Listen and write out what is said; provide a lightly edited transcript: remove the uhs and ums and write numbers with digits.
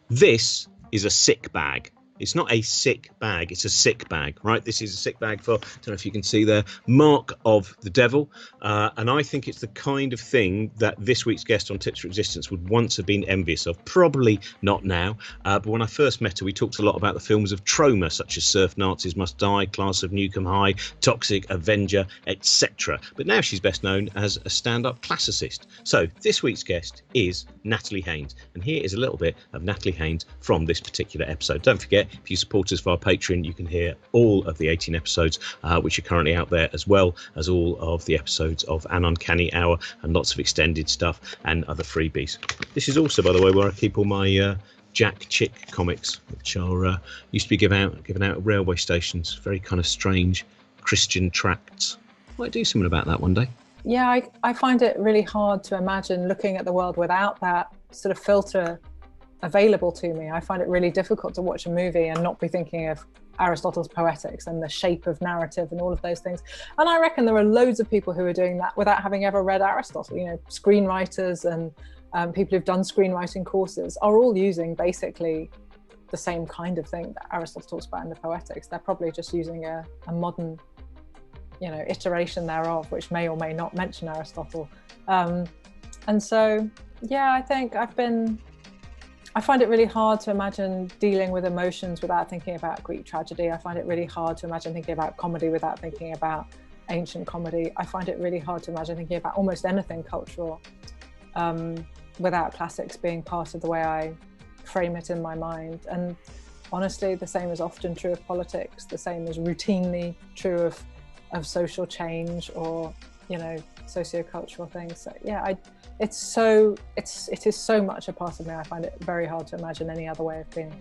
This is a sick bag. It's not a sick bag, it's a sick bag, right? This is a sick bag for, I don't know if you can see there, Mark of the Devil. And I think it's the kind of thing that this week's guest on Tips for Existence would once have been envious of. Probably not now. But when I first met her, we talked a lot about the films of Troma, such as Surf Nazis Must Die, Class of Newcomb High, Toxic, Avenger, etc. But now she's best known as a stand-up classicist. So this week's guest is Natalie Haynes. And here is a little bit of Natalie Haynes from this particular episode. Don't forget, if you support us via Patreon, you can hear all of the 18 episodes, which are currently out there, as well as all of the episodes of An Uncanny Hour and lots of extended stuff and other freebies. This is also, by the way, where I keep all my Jack Chick comics, which are used to be given out at railway stations. Very kind of strange Christian tracts. Might do something about that one day. Yeah, I find it really hard to imagine looking at the world without that sort of filter available to me. I find it really difficult to watch a movie and not be thinking of Aristotle's Poetics and the shape of narrative and all of those things. And I reckon there are loads of people who are doing that without having ever read Aristotle. You know, screenwriters and people who've done screenwriting courses are all using basically the same kind of thing that Aristotle talks about in the Poetics. They're probably just using a modern, you know, iteration thereof, which may or may not mention Aristotle. And so, yeah, I think I find it really hard to imagine dealing with emotions without thinking about Greek tragedy. I find it really hard to imagine thinking about comedy without thinking about ancient comedy. I find it really hard to imagine thinking about almost anything cultural without classics being part of the way I frame it in my mind. And honestly, the same is often true of politics, the same is routinely true of social change or, you know, sociocultural things. So yeah, it is so much a part of me. I find it very hard to imagine any other way of being.